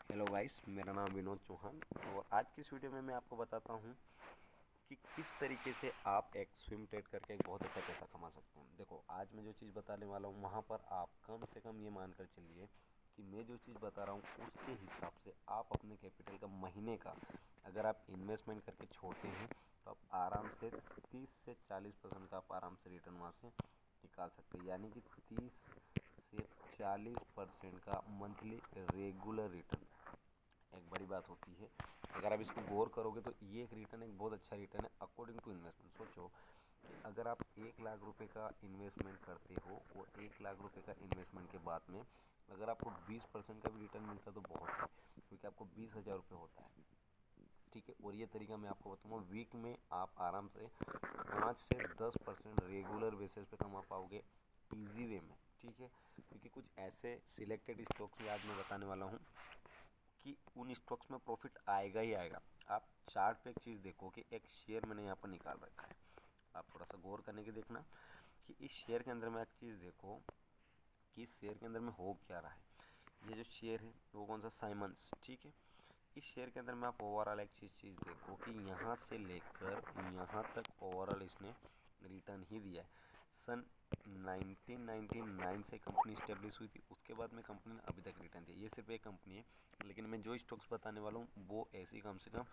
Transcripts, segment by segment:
Hello guys, मेरा नाम विनोद चौहान और आज की इस वीडियो में मैं आपको बताता हूँ कि किस तरीके से आप एक स्विम ट्रेड करके एक बहुत अच्छा पैसा कमा सकते हैं। देखो, आज मैं जो चीज़ बताने वाला हूँ वहाँ पर आप कम से कम ये मान कर चलिए कि मैं जो चीज़ बता रहा हूँ उसके हिसाब से आप अपने कैपिटल का महीने का अगर आप इन्वेस्टमेंट करके छोड़ते हैं तो आप आराम से 30 से 40% का आप आराम से रिटर्न वहाँ से निकाल सकते हैं। यानी कि 30 से 40% का मंथली रेगुलर रिटर्न एक बड़ी बात होती है। अगर आप इसको गौर करोगे तो ये एक रिटर्न एक बहुत अच्छा रिटर्न है अकॉर्डिंग टू इन्वेस्टमेंट। सोचो कि अगर आप 1 लाख रुपए का इन्वेस्टमेंट करते हो और 1 लाख रुपए का इन्वेस्टमेंट के बाद में अगर आपको 20% का भी रिटर्न मिलता तो बहुत है, क्योंकि आपको 20,000 रुपये होता है। ठीक है, और ये तरीका मैं आपको बताऊँगा, वीक में आप आराम से 5 से 10% रेगुलर बेसिस पे कमा पाओगे ईजी वे में। ठीक है, क्योंकि कुछ ऐसे सिलेक्टेड स्टॉक्स भी आज मैं बताने वाला हूँ कि उन स्टॉक्स में प्रॉफिट आएगा ही आएगा। आप चार्ट पे एक चीज़ देखो कि एक शेयर मैंने यहाँ पर निकाल रखा है, आप थोड़ा सा गौर करने की देखना कि इस शेयर के अंदर में एक चीज़ देखो कि इस शेयर के अंदर में हो क्या रहा है। ये जो शेयर है वो कौन सा, साइमंस। ठीक है, इस शेयर के अंदर में आप ओवरऑल एक चीज़ देखो कि यहाँ से लेकर यहाँ तक ओवरऑल इसने रिटर्न ही दिया है। सन 1999 से कंपनी स्टेब्लिश हुई थी, उसके बाद में कंपनी ने अभी तक रिटर्न दिया। ये सिर्फ एक कंपनी है, लेकिन मैं जो स्टॉक्स बताने वाला हूँ वो ऐसी कम से कम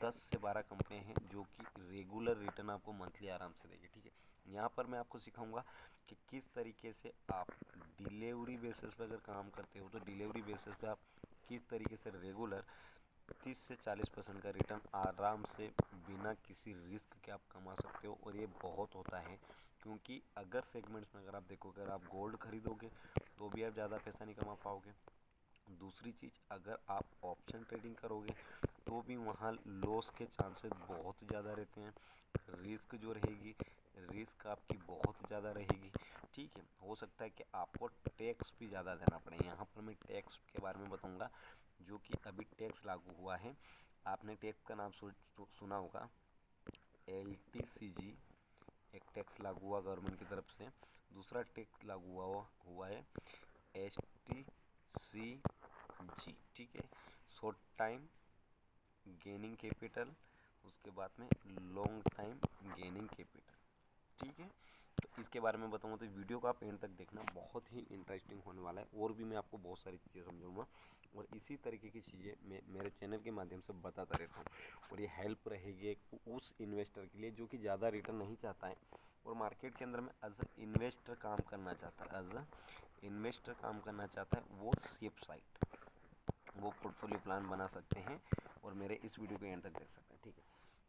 10 से 12 कंपनियाँ हैं जो कि रेगुलर रिटर्न आपको मंथली आराम से देगी। ठीक है, यहाँ पर मैं आपको सिखाऊंगा कि किस तरीके से आप डिलीवरी बेसिस पे अगर काम करते हो तो डिलीवरी बेसिस पे आप किस तरीके से रेगुलर 30 से 40% का रिटर्न आराम से बिना किसी रिस्क के आप कमा सकते हो। और ये बहुत होता है, क्योंकि अगर सेगमेंट्स में अगर आप देखोगे, अगर आप गोल्ड खरीदोगे तो भी आप ज़्यादा पैसा नहीं कमा पाओगे। दूसरी चीज़, अगर आप ऑप्शन ट्रेडिंग करोगे तो भी वहाँ लॉस के चांसेस बहुत ज़्यादा रहते हैं। रिस्क जो रहेगी, रिस्क आपकी बहुत ज़्यादा रहेगी। ठीक है, हो सकता है कि आपको टैक्स भी ज़्यादा देना पड़े। यहाँ पर मैं टैक्स के बारे में बताऊँगा, जो कि अभी टैक्स लागू हुआ है। आपने टैक्स का नाम सुना होगा, LTCG एक टैक्स लागू हुआ गवर्नमेंट की तरफ से। दूसरा टैक्स लागू हुआ है STCG। ठीक है, शॉर्ट टाइम गेनिंग कैपिटल, उसके बाद में लॉन्ग टाइम गेनिंग कैपिटल। ठीक है, तो इसके बारे में बताऊंगा, तो वीडियो को आप एंड तक देखना, बहुत ही इंटरेस्टिंग होने वाला है। और भी मैं आपको बहुत सारी चीज़ें समझाऊंगा और इसी तरीके की चीज़ें मैं मेरे चैनल के माध्यम से बताता रहता हूँ। और ये हेल्प रहेगी एक उस इन्वेस्टर के लिए जो कि ज़्यादा रिटर्न नहीं चाहता है और मार्केट के अंदर में एज अ इन्वेस्टर काम करना चाहता है, एज अ इन्वेस्टर काम करना चाहता है। वो सेफ साइड, वो पोर्टफोलियो प्लान बना सकते हैं और मेरे इस वीडियो को एंड तक देख सकते हैं। ठीक है,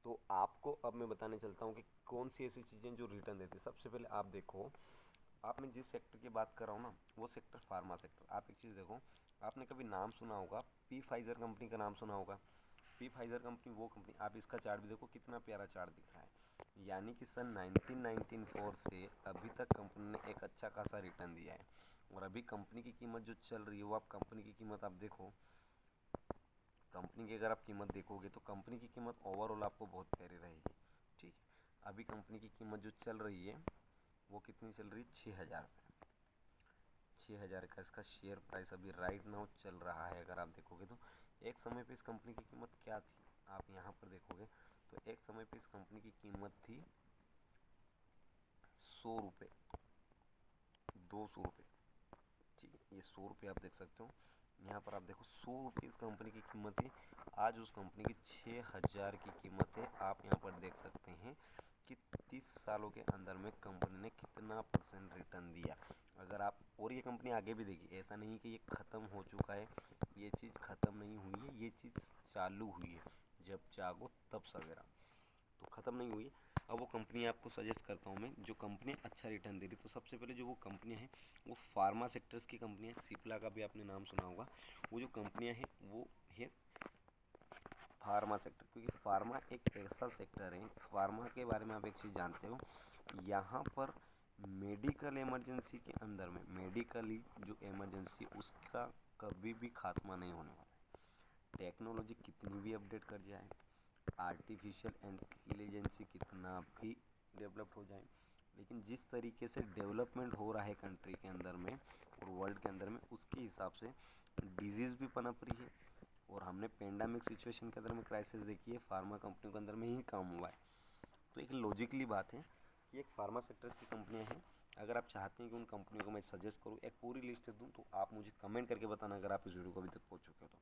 तो आपको अब मैं बताने चलता हूँ कि कौन सी ऐसी चीज़ें जो रिटर्न देती है। सबसे पहले आप देखो, आप मैं जिस सेक्टर की बात कर रहा हूँ ना, वो सेक्टर फार्मा सेक्टर। आप एक चीज़ देखो, आपने कभी नाम सुना होगा, पी फाइजर कंपनी का नाम सुना होगा। पी फाइजर कंपनी वो कंपनी, आप इसका चार्ट भी देखो कितना प्यारा चार्ट दिख रहा है। यानी कि सन 1994 से अभी तक कंपनी ने एक अच्छा खासा रिटर्न दिया है। और अभी कंपनी की कीमत जो चल रही है, वो आप कंपनी की कीमत आप देखो, कंपनी की अगर आप कीमत देखोगे तो कंपनी की कीमत ओवरऑल आपको बहुत प्यारी रहेगी। ठीक है, अभी कंपनी की कीमत जो चल रही है वो कितनी चल रही है, 6,000 रुपये। 6,000 का इसका शेयर प्राइस अभी राइट नाउ चल रहा है। अगर आप देखोगे तो एक समय पे इस कंपनी की कीमत क्या थी, आप यहाँ पर देखोगे तो एक समय पे इस कंपनी की कीमत थी 100 रुपये, 200 रुपये। ठीक है, ये 100 रुपये आप देख सकते हो। यहाँ पर आप देखो 100 रुपये इस कंपनी की कीमत है, आज उस कंपनी की 6,000 की कीमत है। आप यहाँ पर देख सकते हैं कि 30 सालों के अंदर में कंपनी ने कितना % रिटर्न दिया। अगर आप, और ये कंपनी आगे भी देगी, ऐसा नहीं कि ये ख़त्म हो चुका है, ये चीज़ ख़त्म नहीं हुई है, ये चीज़ चालू हुई है। जब जागो तब सवेरा, तो ख़त्म नहीं हुई। अब वो कंपनी आपको सजेस्ट करता हूँ मैं, जो कंपनी अच्छा रिटर्न दे रही। तो सबसे पहले जो वो कंपनियाँ हैं वो फार्मा सेक्टर्स की कंपनियाँ हैं। सिप्ला का भी आपने नाम सुना होगा। वो जो कंपनियाँ हैं वो है फार्मा सेक्टर, क्योंकि फार्मा एक ऐसा सेक्टर है, फार्मा के बारे में आप एक चीज़ जानते हो, यहाँ पर मेडिकल इमरजेंसी के अंदर में मेडिकली जो इमरजेंसी उसका कभी भी खात्मा नहीं होने वाला है। टेक्नोलॉजी कितनी भी अपडेट कर जाए, आर्टिफिशियल इंटेलिजेंसी कितना भी डेवलप्ड हो जाए, लेकिन जिस तरीके से डेवलपमेंट हो रहा है कंट्री के अंदर में और वर्ल्ड के अंदर में, उसके हिसाब से डिजीज़ भी पनप रही है, और हमने पेंडेमिक सिचुएशन के अंदर में क्राइसिस देखी है, फार्मा कंपनियों के अंदर में ही काम हुआ है। तो एक लॉजिकली बात है कि एक फार्मा सेक्टर्स की कंपनियां हैं, अगर आप चाहते हैं कि उन कंपनियों को मैं सजेस्ट करूँ, एक पूरी लिस्ट दूँ, तो आप मुझे कमेंट करके बताना अगर आप इस वीडियो को अभी तक पहुँच चुके हो तो।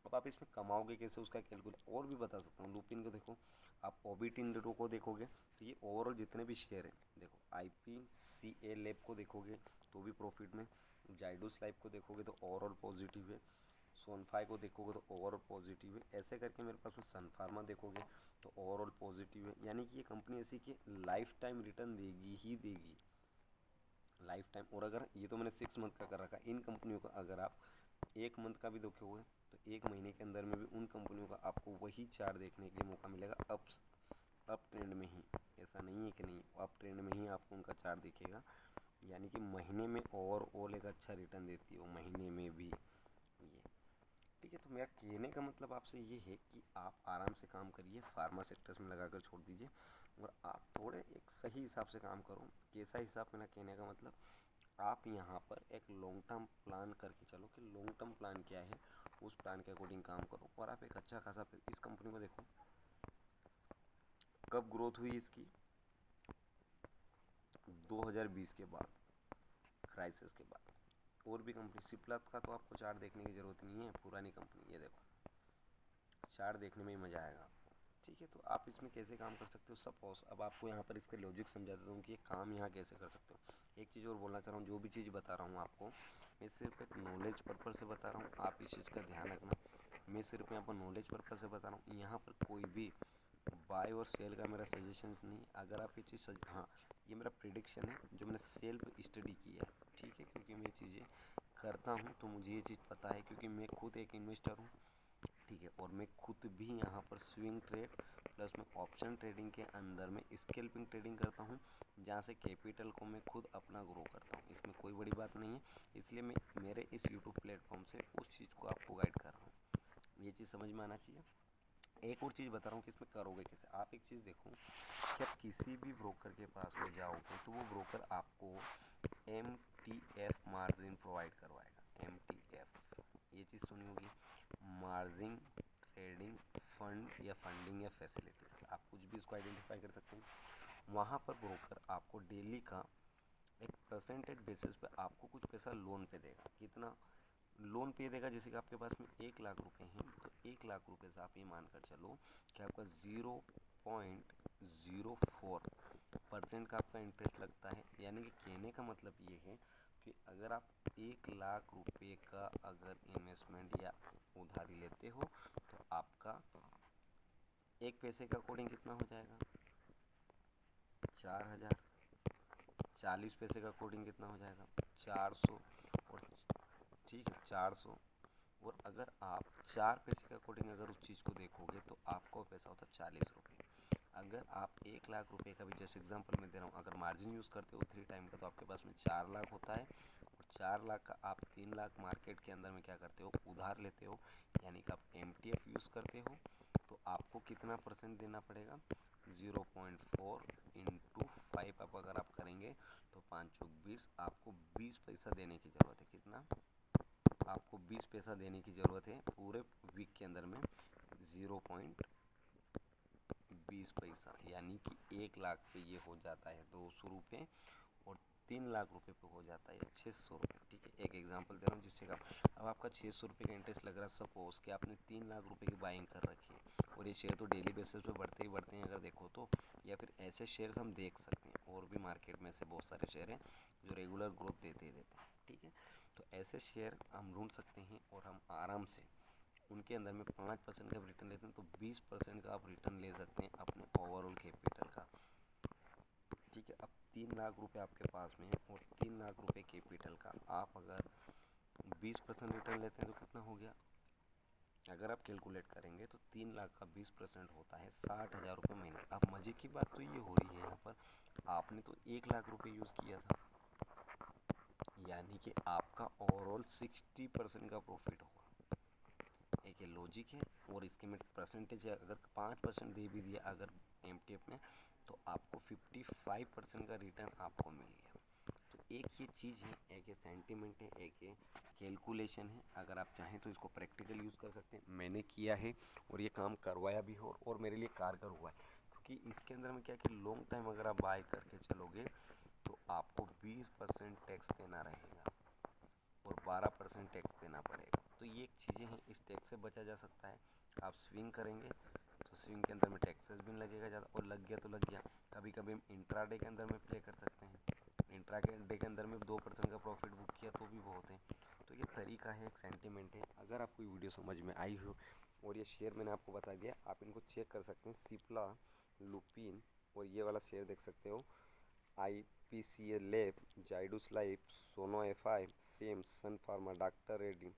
अब आप इसमें कमाओगे कैसे उसका कैलकुलेट और भी बता सकता हूँ। लुपिन को देखो, आप ओबीटी इंडिडो को देखोगे तो ये ओवरऑल जितने भी शेयर हैं, देखो IPCA लैब को देखोगे तो भी प्रॉफिट में, जाइडस लाइफ को देखोगे तो ओवरऑल पॉजिटिव है, सोनफाई को देखोगे तो ओवरऑल पॉजिटिव है, ऐसे करके मेरे पास में सन फार्मा देखोगे तो ओवरऑल पॉजिटिव है। यानी कि ये कंपनी ऐसी कि लाइफ टाइम रिटर्न देगी ही देगी, लाइफ टाइम। और अगर ये तो मैंने 6 मंथ का कर रखा है, इन कंपनियों का अगर आप 1 मंथ का भी देखोगे तो 1 महीने के अंदर में भी उन कंपनियों का आपको वही चार्ट देखने के लिए मौका मिलेगा, अप ट्रेंड में ही। ऐसा नहीं है कि नहीं, अप ट्रेंड में ही आपको उनका चार्ट दिखेगा। यानी कि महीने में ओवरऑल एक अच्छा रिटर्न देती है वो, महीने में भी ये। ठीक है, तो मेरा कहने का मतलब आपसे ये है कि आप आराम से काम करिए, फार्मा सेक्टर्स में लगाकर छोड़ दीजिए और आप थोड़े एक सही हिसाब से काम करो। कैसा हिसाब, मेरा कहने का मतलब आप यहाँ पर एक लॉन्ग टर्म प्लान करके चलो कि लॉन्ग टर्म प्लान क्या है, उस प्लान के अकॉर्डिंग काम करो और आप एक अच्छा खासा। इस कंपनी को देखो कब ग्रोथ हुई इसकी, 2020 के बाद, क्राइसिस के बाद। और भी कंपनी, सिप्ला का तो आपको चार्ट देखने की ज़रूरत नहीं है, पुरानी कंपनी, ये देखो चार्ट देखने में ही मज़ा आएगा आपको। ठीक है, तो आप इसमें कैसे काम कर सकते हो। सपोज अब आपको यहाँ पर इसके लॉजिक समझा देता हूँ कि ये काम यहाँ कैसे कर सकते हो। एक चीज़ और बोलना चाह रहा हूँ, जो भी चीज़ बता रहा हूँ आपको, मैं सिर्फ एक नॉलेज पर्पज़ से बता रहा हूँ, आप इस चीज़ का ध्यान रखना। मैं सिर्फ यहाँ पर नॉलेज पर्पज़ से बता रहा हूँ, यहाँ पर कोई भी बाय और सेल का मेरा सजेशंस नहीं। अगर आप ये चीज़ हाँ, ये मेरा प्रिडिक्शन है जो मैंने सेल पे स्टडी किया है, ठीक है, क्योंकि मैं ये चीज़ें करता हूँ तो मुझे ये चीज़ पता है, क्योंकि मैं खुद एक इन्वेस्टर हूँ। ठीक है, और मैं खुद भी यहाँ पर स्विंग ट्रेड प्लस में ऑप्शन ट्रेडिंग के अंदर में स्कैल्पिंग ट्रेडिंग करता हूँ, जहाँ से कैपिटल को मैं खुद अपना ग्रो करता हूँ। इसमें कोई बड़ी बात नहीं है, इसलिए मैं मेरे इस यूट्यूब प्लेटफॉर्म से उस चीज़ को आपको गाइड कर रहा हूँ। ये चीज़ समझ में आना चाहिए। एक और चीज़ बता रहा हूँ कि इसमें करोगे कैसे। आप एक चीज़ देखो कि आप किसी भी ब्रोकर के पास में जाओगे तो वो ब्रोकर आपको MTF मार्जिन प्रोवाइड करवाएगा। MTF, ये चीज़ सुनी होगी, मार्जिन ट्रेडिंग फंड या फंडिंग या फैसिलिटीज, आप कुछ भी इसको आइडेंटिफाई कर सकते हैं। वहाँ पर ब्रोकर आपको डेली का एक परसेंटेज बेसिस पे आपको कुछ पैसा लोन पे देगा। कितना लोन पे देगा, जैसे कि आपके पास में 1 लाख रुपए हैं तो 1 लाख रुपए से आप ये मानकर चलो कि आपका 0.04% का आपका इंटरेस्ट लगता है। यानी कि कहने का मतलब ये है कि अगर आप 1 लाख रुपए का अगर इन्वेस्टमेंट या उधारी लेते हो तो आपका 1 पैसे के अकॉर्डिंग कितना हो जाएगा, 4000। 40 पैसे का अकॉर्डिंग कितना हो जाएगा, 400। और ठीक है, 400। और अगर आप 4 पैसे के अकॉर्डिंग अगर उस चीज़ को देखोगे तो आपको पैसा होता है 40 रुपये। अगर आप 1 लाख रुपए का भी, जैसे एग्जांपल मैं दे रहा हूँ, अगर मार्जिन यूज़ करते हो 3 टाइम का तो आपके पास में 4 लाख होता है। और 4 लाख का आप 3 लाख मार्केट के अंदर में क्या करते हो, उधार लेते हो, यानी कि आप MTF यूज़ करते हो। तो आपको कितना परसेंट देना पड़ेगा, 0.4 इंटू 5 आप अगर आप करेंगे तो 5 चौक 20, आपको 20 पैसा देने की ज़रूरत है। कितना, आपको 20 पैसा देने की ज़रूरत है पूरे वीक के अंदर में, 0.20 पैसा। यानी कि 1 लाख पे ये हो जाता है 200 रुपये और 3 लाख रुपए पे हो जाता है 600 रुपये। ठीक है, एक एग्जांपल दे रहा हूँ जिससे आप, अब आपका 600 रुपये का इंटरेस्ट लग रहा है। सपोज कि आपने 3 लाख रुपए की बाइंग कर रखी है और ये शेयर तो डेली बेसिस पे बढ़ते ही बढ़ते हैं अगर देखो तो, या फिर ऐसे शेयर्स हम देख सकते हैं, और भी मार्केट में से बहुत सारे शेयर हैं जो रेगुलर ग्रोथ देते ही देते हैं। ठीक है, तो ऐसे शेयर हम ढूंढ सकते हैं और हम आराम से उनके अंदर में 5% का रिटर्न लेते हैं तो 20% का आप रिटर्न ले सकते हैं अपने ओवरऑल कैपिटल का। ठीक है, अब 3 लाख रुपए आपके पास में है और 3 लाख रुपए कैपिटल का आप अगर 20% रिटर्न लेते हैं तो कितना हो गया, अगर आप कैलकुलेट करेंगे तो 3 लाख का 20% होता है 60,000 रुपये महीने। अब मज़े की बात तो ये हो रही है, यहाँ पर आपने तो 1 लाख रुपए यूज़ किया था, यानी कि आपका ओवरऑल 60% का प्रॉफिट होगा। एक ये लॉजिक है, और इसके में परसेंटेज अगर 5% दे भी दिया अगर MTF में तो आपको 55% का रिटर्न आपको मिल गया। तो एक ये चीज़ है, एक ये सेंटीमेंट है, एक ये कैलकुलेशन है। अगर आप चाहें तो इसको प्रैक्टिकल यूज़ कर सकते हैं। मैंने किया है और ये काम करवाया भी हो और मेरे लिए कारगर हुआ है, क्योंकि इसके अंदर में क्या है कि लॉन्ग टाइम अगर आप बाय करके चलोगे तो आपको 20% टैक्स देना रहेगा और 12% टैक्स देना पड़ेगा। तो ये एक चीज़ें हैं, इस टैक्स से बचा जा सकता है। आप स्विंग करेंगे तो स्विंग के अंदर में टैक्सेस भी नहीं लगेगा ज़्यादा, और लग गया तो लग गया। कभी कभी हम इंट्राडे के अंदर में प्ले कर सकते हैं, इंट्राडे के अंदर में 2% का प्रॉफिट बुक किया तो भी बहुत है। तो ये तरीका है, एक सेंटीमेंट है। अगर आपको ये वीडियो समझ में आई हो और ये शेयर मैंने आपको बता दिया, आप इनको चेक कर सकते हैं। सिप्ला, लुपिन और ये वाला शेयर देख सकते हो, IPCL lab, Zydus Life, Sanofi FI, सेम, सन फार्मा, डॉक्टर रेड्डी,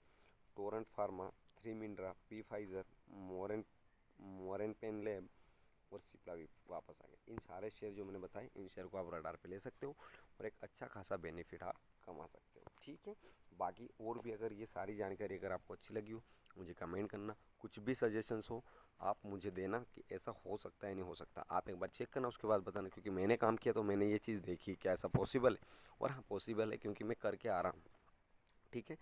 टोरेंट फार्मा, 3 मिनरा, पी फाइजर, मोरेन पेन लैब और सिप्ला भी वापस आ गया। इन सारे शेयर जो मैंने बताए, इन शेयर को आप रडार पे ले सकते हो और एक अच्छा खासा बेनिफिट आप कमा सकते हो। ठीक है, बाकी और भी अगर ये सारी जानकारी अगर आपको अच्छी लगी हो, मुझे कमेंट करना। कुछ भी सजेशंस हो आप मुझे देना कि ऐसा हो सकता है नहीं हो सकता, आप एक बार चेक करना, उसके बाद बताना। क्योंकि मैंने काम किया तो मैंने ये चीज़ देखी, क्या ऐसा पॉसिबल है। और हाँ, पॉसिबल है क्योंकि मैं करके आ रहा हूँ। ठीक है,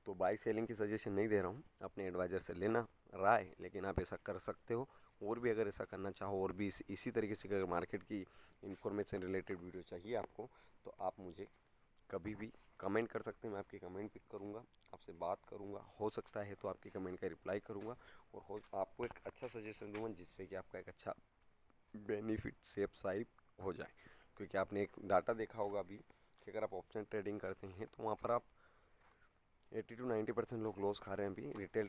तो बाई सेलिंग की सजेशन नहीं दे रहा हूँ, अपने एडवाइज़र से लेना राय, लेकिन आप ऐसा कर सकते हो। और भी अगर ऐसा करना चाहो और भी इसी तरीके से अगर मार्केट की इन्फॉर्मेशन रिलेटेड वीडियो चाहिए आपको, तो आप मुझे कभी भी कमेंट कर सकते हैं। मैं आपकी कमेंट पिक करूँगा, आपसे बात करूँगा, हो सकता है तो आपकी कमेंट का रिप्लाई करूँगा और आपको एक अच्छा सजेशन दूँगा जिससे कि आपका एक अच्छा बेनिफिट सेफ साइड हो जाए। क्योंकि आपने एक डाटा देखा होगा अभी कि अगर आप ऑप्शन ट्रेडिंग करते हैं तो वहाँ पर आप 80 to 90% लोग लॉस खा रहे हैं अभी, रिटेल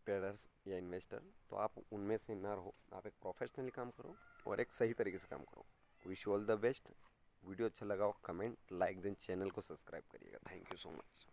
ट्रेडर्स या इन्वेस्टर। तो आप उनमें से ना रहो, आप एक प्रोफेशनली काम करो और एक सही तरीके से काम करो। Wish you all the best. Video अच्छा लगा हो कमेंट, लाइक, देन चैनल को सब्सक्राइब करिएगा। Thank you so much.